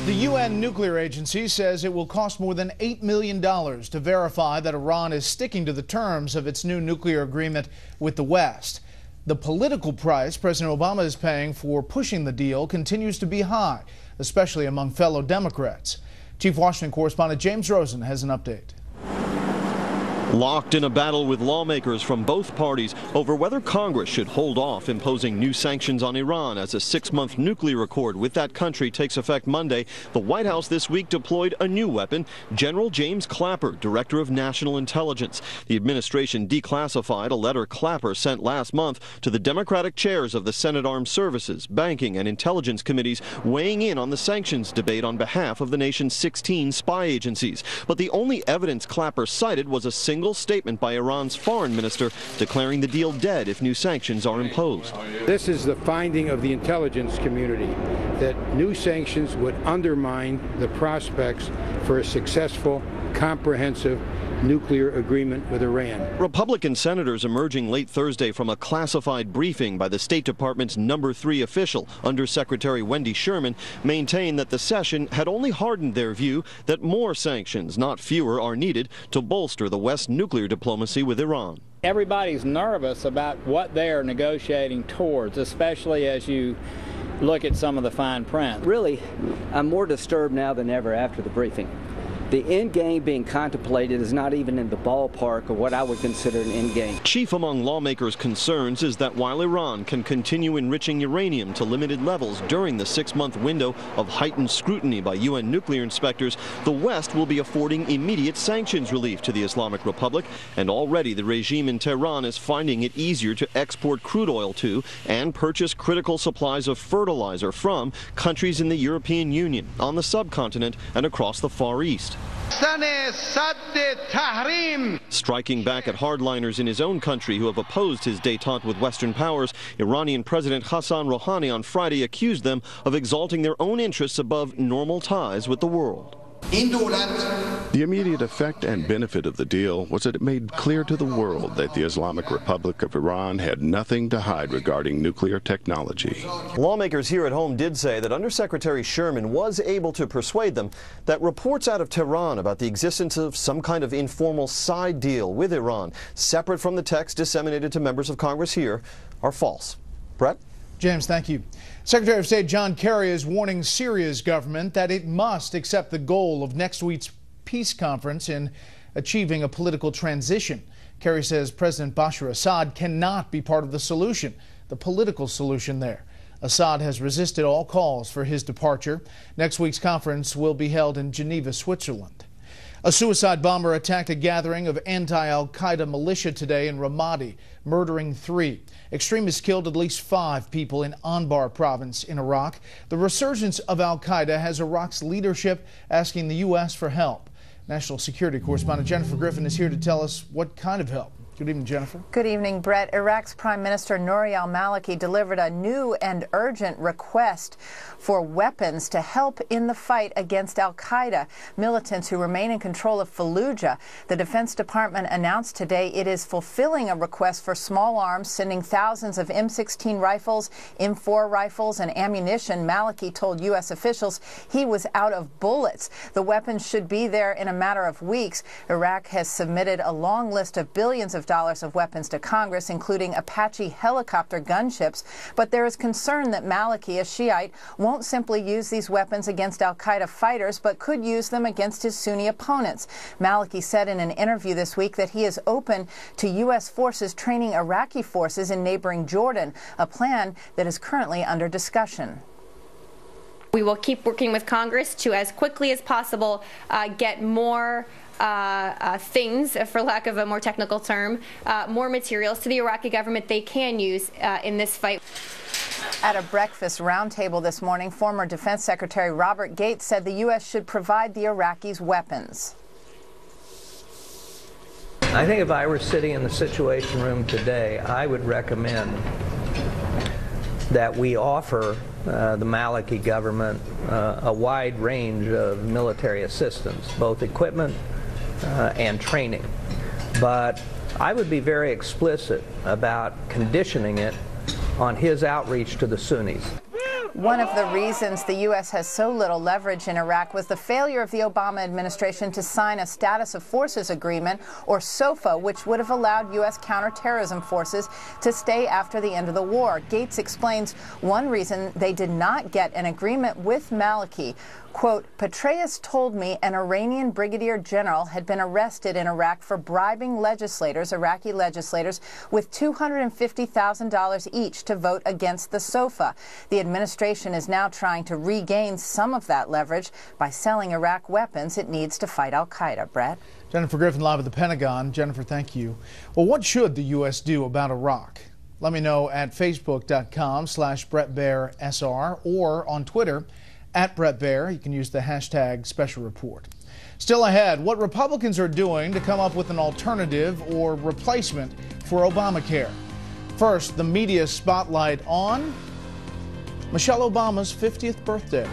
The UN nuclear agency says it will cost more than $8 million to verify that Iran is sticking to the terms of its new nuclear agreement with the West. The political price President Obama is paying for pushing the deal continues to be high, especially among fellow Democrats. Chief Washington correspondent James Rosen has an update. Locked in a battle with lawmakers from both parties over whether Congress should hold off imposing new sanctions on Iran as a 6-month nuclear accord with that country takes effect Monday, the White House this week deployed a new weapon. General James Clapper, Director of National Intelligence. The administration declassified a letter Clapper sent last month to the Democratic chairs of the Senate Armed Services, Banking, and Intelligence Committees, weighing in on the sanctions debate on behalf of the nation's 16 spy agencies. But the only evidence Clapper cited was a single statement by Iran's foreign minister declaring the deal dead if new sanctions are imposed. This is the finding of the intelligence community, that new sanctions would undermine the prospects for a successful, comprehensive nuclear agreement with Iran. Republican senators emerging late Thursday from a classified briefing by the State Department's number 3 official, Undersecretary Wendy Sherman, maintain that the session had only hardened their view that more sanctions, not fewer, are needed to bolster the West's nuclear diplomacy with Iran. Everybody's nervous about what they're negotiating towards, especially as you look at some of the fine print. Really, I'm more disturbed now than ever after the briefing. The end game being contemplated is not even in the ballpark of what I would consider an end game. Chief among lawmakers' concerns is that while Iran can continue enriching uranium to limited levels during the 6-month window of heightened scrutiny by UN nuclear inspectors, the West will be affording immediate sanctions relief to the Islamic Republic, and already the regime in Tehran is finding it easier to export crude oil to and purchase critical supplies of fertilizer from countries in the European Union, on the subcontinent, and across the Far East. Striking back at hardliners in his own country who have opposed his détente with Western powers, Iranian President Hassan Rouhani on Friday accused them of exalting their own interests above normal ties with the world. The immediate effect and benefit of the deal was that it made clear to the world that the Islamic Republic of Iran had nothing to hide regarding nuclear technology. Lawmakers here at home did say that Undersecretary Sherman was able to persuade them that reports out of Tehran about the existence of some kind of informal side deal with Iran, separate from the text disseminated to members of Congress here, are false. Brett? James, thank you. Secretary of State John Kerry is warning Syria's government that it must accept the goal of next week's peace conference in achieving a political transition. Kerry says President Bashar Assad cannot be part of the solution, the political solution there. Assad has resisted all calls for his departure. Next week's conference will be held in Geneva, Switzerland. A suicide bomber attacked a gathering of anti-Al-Qaeda militia today in Ramadi, murdering 3. Extremists killed at least 5 people in Anbar province in Iraq. The resurgence of Al-Qaeda has Iraq's leadership asking the U.S. for help. National security correspondent Jennifer Griffin is here to tell us what kind of help. Good evening, Jennifer. Good evening, Brett. Iraq's Prime Minister Nouri al-Maliki delivered a new and urgent request for weapons to help in the fight against al-Qaeda militants who remain in control of Fallujah. The Defense Department announced today it is fulfilling a request for small arms, sending thousands of M16 rifles, M4 rifles, and ammunition. Maliki told U.S. officials he was out of bullets. The weapons should be there in a matter of weeks. Iraq has submitted a long list of billions of dollars of weapons to Congress, including Apache helicopter gunships. But there is concern that Maliki, a Shiite, won't simply use these weapons against al-Qaeda fighters, but could use them against his Sunni opponents. Maliki said in an interview this week that he is open to U.S. forces training Iraqi forces in neighboring Jordan, a plan that is currently under discussion. We will keep working with Congress to, as quickly as possible, get more things, for lack of a more technical term, more materials to the Iraqi government they can use in this fight. At a breakfast roundtable this morning, former Defense Secretary Robert Gates said the U.S. should provide the Iraqis weapons. I think if I were sitting in the Situation Room today, I would recommend that we offer the Maliki government a wide range of military assistance, both equipment and training. But I would be very explicit about conditioning it on his outreach to the Sunnis. One of the reasons the U.S. has so little leverage in Iraq was the failure of the Obama administration to sign a Status of Forces Agreement, or SOFA, which would have allowed U.S. counterterrorism forces to stay after the end of the war. Gates explains one reason they did not get an agreement with Maliki. Quote, Petraeus told me an Iranian brigadier general had been arrested in Iraq for bribing Iraqi legislators, with $250,000 each to vote against the SOFA. The administration is now trying to regain some of that leverage by selling Iraq weapons it needs to fight al-Qaeda. Brett? Jennifer Griffin live at the Pentagon. Jennifer, thank you. Well, what should the U.S. do about Iraq? Let me know at facebook.com/BrettBairSR or on Twitter at Brett Baier. You can use the hashtag special report. Still ahead, what Republicans are doing to come up with an alternative or replacement for Obamacare. First, the media spotlight on Michelle Obama's 50th birthday.